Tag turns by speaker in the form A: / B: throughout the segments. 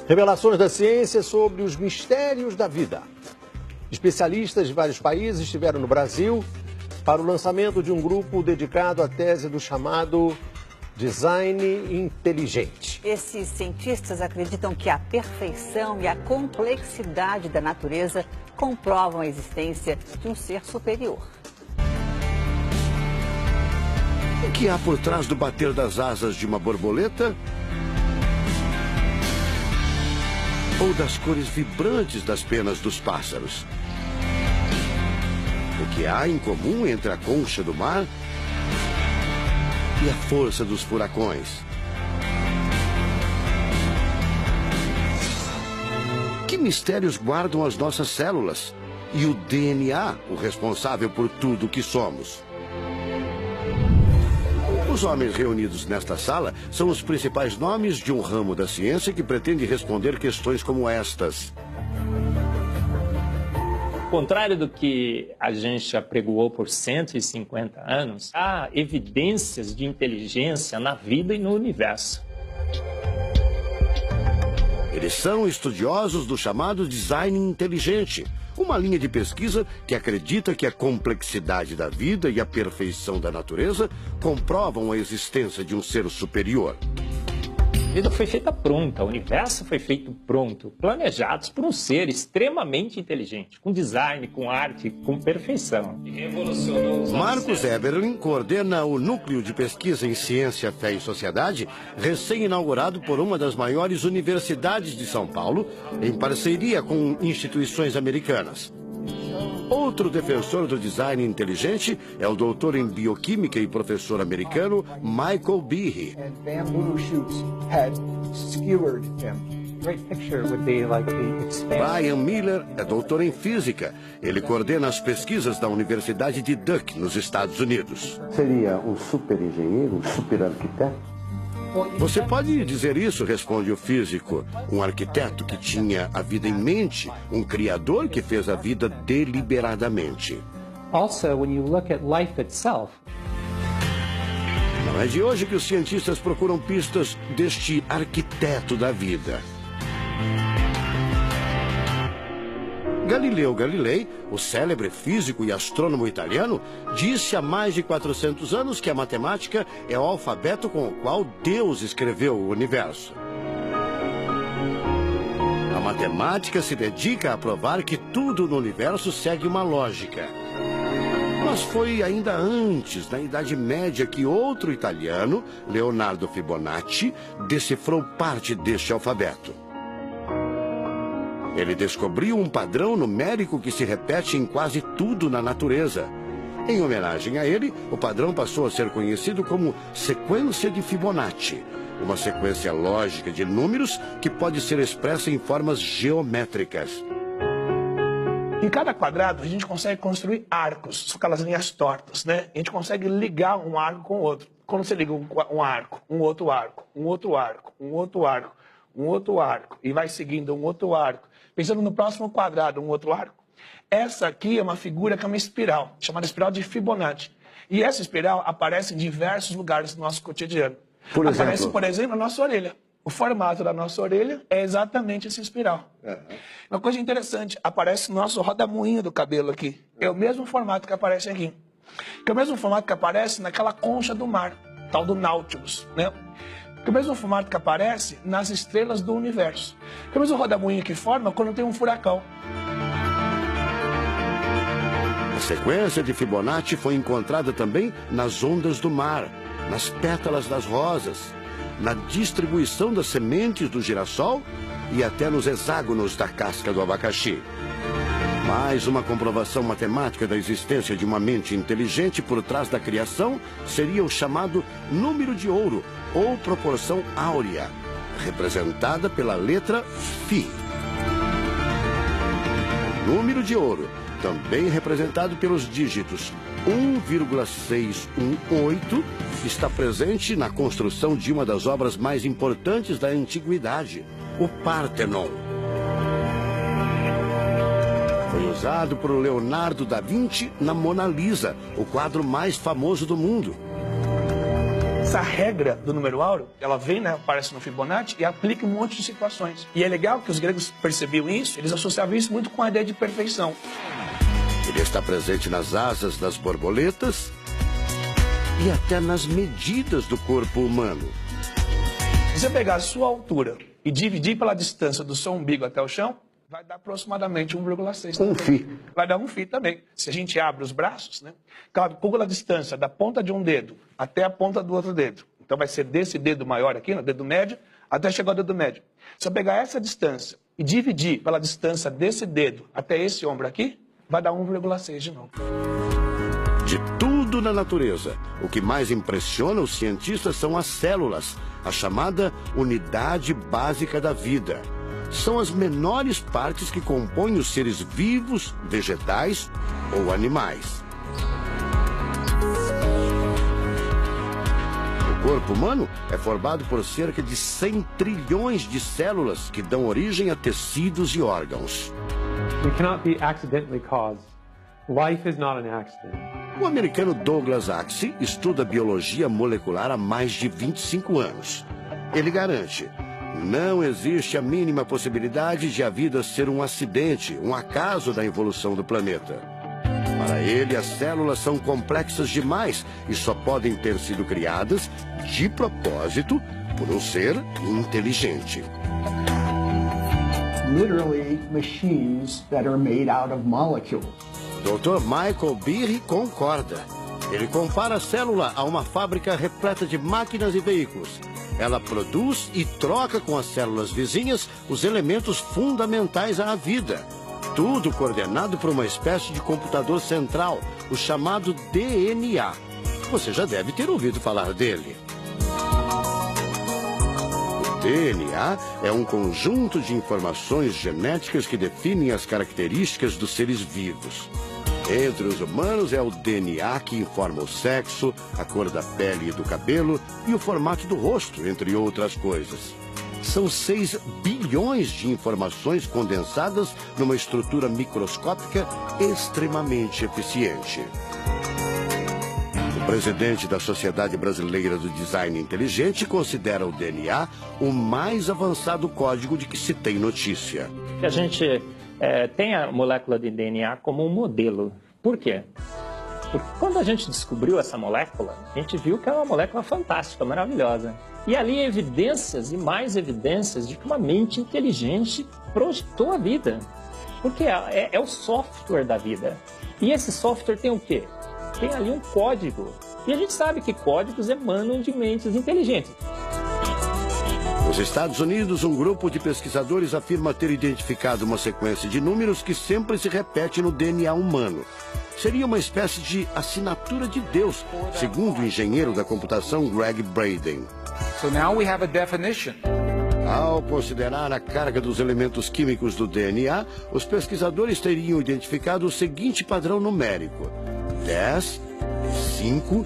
A: Revelações da ciência sobre os mistérios da vida. Especialistas de vários países estiveram no Brasil para o lançamento de um grupo dedicado à tese do chamado design inteligente.
B: Esses cientistas acreditam que a perfeição e a complexidade da natureza comprovam a existência de um ser superior.
C: O que há por trás do bater das asas de uma borboleta? Ou das cores vibrantes das penas dos pássaros? O que há em comum entre a concha do mar e a força dos furacões? Que mistérios guardam as nossas células e o DNA, o responsável por tudo o que somos? Os homens reunidos nesta sala são os principais nomes de um ramo da ciência que pretende responder questões como estas.
D: Ao contrário do que a gente apregoou por 150 anos, há evidências de inteligência na vida e no universo.
C: Eles são estudiosos do chamado design inteligente, uma linha de pesquisa que acredita que a complexidade da vida e a perfeição da natureza comprovam a existência de um ser superior.
D: A vida foi feita pronta, o universo foi feito pronto, planejados por um ser extremamente inteligente, com design, com arte, com perfeição.
C: Marcos Eberlin coordena o Núcleo de Pesquisa em Ciência, Fé e Sociedade, recém-inaugurado por uma das maiores universidades de São Paulo, em parceria com instituições americanas. Outro defensor do design inteligente é o doutor em bioquímica e professor americano Michael Behe. Brian Miller é doutor em física. Ele coordena as pesquisas da Universidade de Duke, nos Estados Unidos.
E: Seria um super engenheiro, um super arquiteto?
C: Você pode dizer isso, responde o físico. Um arquiteto que tinha a vida em mente, um criador que fez a vida deliberadamente.
F: Also, when you look at life itself,
C: não é de hoje que os cientistas procuram pistas deste arquiteto da vida. Galileu Galilei, o célebre físico e astrônomo italiano, disse há mais de 400 anos que a matemática é o alfabeto com o qual Deus escreveu o universo. A matemática se dedica a provar que tudo no universo segue uma lógica. Mas foi ainda antes, na Idade Média, que outro italiano, Leonardo Fibonacci, decifrou parte deste alfabeto. Ele descobriu um padrão numérico que se repete em quase tudo na natureza. Em homenagem a ele, o padrão passou a ser conhecido como sequência de Fibonacci, uma sequência lógica de números que pode ser expressa em formas geométricas.
G: Em cada quadrado, a gente consegue construir arcos, são aquelas linhas tortas, né? A gente consegue ligar um arco com o outro. Quando você liga um arco, um outro arco, um outro arco, um outro arco, um outro arco, e vai seguindo um outro arco, pensando no próximo quadrado, um outro arco. Essa aqui é uma figura que é uma espiral, chamada espiral de Fibonacci. E essa espiral aparece em diversos lugares do nosso cotidiano. Aparece, por exemplo, na nossa orelha. O formato da nossa orelha é exatamente essa espiral. Uma coisa interessante, aparece no nosso rodamuinho do cabelo aqui. É o mesmo formato que aparece aqui. Que é o mesmo formato que aparece naquela concha do mar, tal do Nautilus, né? Que é o mesmo formato que aparece nas estrelas do universo. Que é o mesmo rodamuinho que forma quando tem um furacão.
C: A sequência de Fibonacci foi encontrada também nas ondas do mar, nas pétalas das rosas, na distribuição das sementes do girassol e até nos hexágonos da casca do abacaxi. Mais uma comprovação matemática da existência de uma mente inteligente por trás da criação seria o chamado número de ouro, ou proporção áurea, representada pela letra Φ. O número de ouro, também representado pelos dígitos 1,618, está presente na construção de uma das obras mais importantes da antiguidade, o Partenon. Foi usado por Leonardo da Vinci na Mona Lisa, o quadro mais famoso do mundo.
G: Essa regra do número áureo, ela vem, né, aparece no Fibonacci e aplica um monte de situações. E é legal que os gregos percebiam isso, eles associavam isso muito com a ideia de perfeição.
C: Ele está presente nas asas das borboletas e até nas medidas do corpo humano.
G: Se você pegar a sua altura e dividir pela distância do seu umbigo até o chão, vai dar aproximadamente 1,6.
C: Um φ.
G: Vai dar um φ também. Se a gente abre os braços, né? Calcula a distância da ponta de um dedo até a ponta do outro dedo. Então vai ser desse dedo maior aqui, no dedo médio, até chegar ao dedo médio. Se eu pegar essa distância e dividir pela distância desse dedo até esse ombro aqui, vai dar 1,6 de novo.
C: De tudo na natureza, o que mais impressiona os cientistas são as células, a chamada unidade básica da vida. São as menores partes que compõem os seres vivos, vegetais ou animais. O corpo humano é formado por cerca de 100 trilhões de células que dão origem a tecidos e órgãos.
F: We cannot be accidentally caused. Life is not an accident.
C: O americano Douglas Axie estuda biologia molecular há mais de 25 anos. Ele garante: não existe a mínima possibilidade de a vida ser um acidente, um acaso da evolução do planeta. Para ele, as células são complexas demais e só podem ter sido criadas de propósito por um ser inteligente.
H: Literally machines that are made out of molecules.
C: Dr. Michael Behe concorda. Ele compara a célula a uma fábrica repleta de máquinas e veículos. Ela produz e troca com as células vizinhas os elementos fundamentais à vida. Tudo coordenado por uma espécie de computador central, o chamado DNA. Você já deve ter ouvido falar dele. O DNA é um conjunto de informações genéticas que definem as características dos seres vivos. Entre os humanos é o DNA que informa o sexo, a cor da pele e do cabelo e o formato do rosto, entre outras coisas. São 6 bilhões de informações condensadas numa estrutura microscópica extremamente eficiente. O presidente da Sociedade Brasileira do Design Inteligente considera o DNA o mais avançado código de que se tem notícia.
D: A gente tem a molécula de DNA como um modelo. Por quê? Porque quando a gente descobriu essa molécula, a gente viu que era uma molécula fantástica, maravilhosa. E ali evidências e mais evidências de que uma mente inteligente projetou a vida. Porque é o software da vida. E esse software tem o quê? Tem ali um código. E a gente sabe que códigos emanam de mentes inteligentes.
C: Nos Estados Unidos, um grupo de pesquisadores afirma ter identificado uma sequência de números que sempre se repete no DNA humano. Seria uma espécie de assinatura de Deus, segundo o engenheiro da computação Greg Braden.
I: So now we have a definition.
C: Ao considerar a carga dos elementos químicos do DNA, os pesquisadores teriam identificado o seguinte padrão numérico: 10, 5,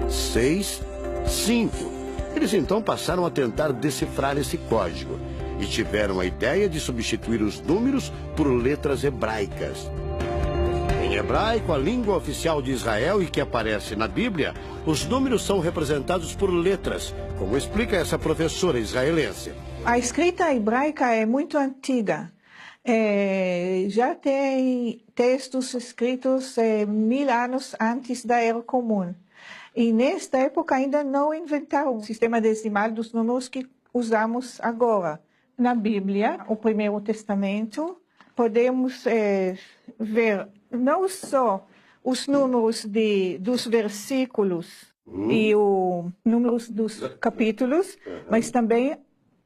C: 6, 5. Eles então passaram a tentar decifrar esse código e tiveram a ideia de substituir os números por letras hebraicas. Em hebraico, a língua oficial de Israel e que aparece na Bíblia, os números são representados por letras, como explica essa professora israelense.
J: A escrita hebraica é muito antiga. Já tem textos escritos 1000 anos antes da Era Comum. E nesta época ainda não inventaram o sistema decimal dos números que usamos agora. Na Bíblia, o Primeiro Testamento, podemos ver não só os números dos versículos e os números dos capítulos, mas também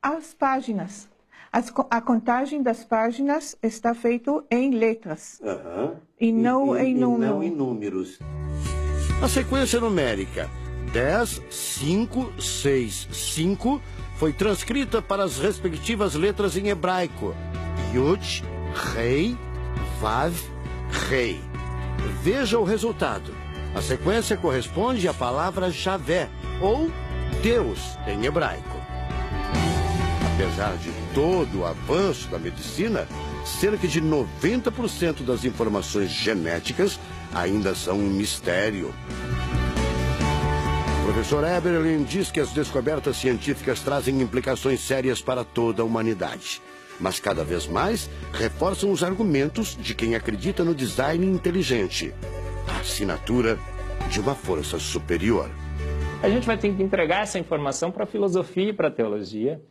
J: as páginas. A contagem das páginas está feita em letras e não em números.
C: A sequência numérica 10, 5, 6, 5 foi transcrita para as respectivas letras em hebraico: Yud, Rei, Vav, Rei. Veja o resultado. A sequência corresponde à palavra Javé, ou Deus em hebraico. Apesar de todo o avanço da medicina, cerca de 90% das informações genéticas ainda são um mistério. professor Eberlin diz que as descobertas científicas trazem implicações sérias para toda a humanidade. Mas cada vez mais reforçam os argumentos de quem acredita no design inteligente, a assinatura de uma força superior.
D: A gente vai ter que entregar essa informação para a filosofia e para a teologia.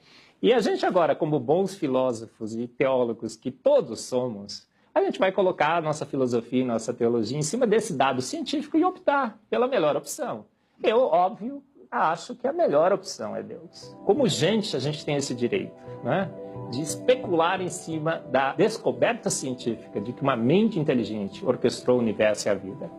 D: E a gente agora, como bons filósofos e teólogos que todos somos, a gente vai colocar a nossa filosofia e nossa teologia em cima desse dado científico e optar pela melhor opção. Eu, óbvio, acho que a melhor opção é Deus. Como gente, a gente tem esse direito, né, de especular em cima da descoberta científica de que uma mente inteligente orquestrou o universo e a vida.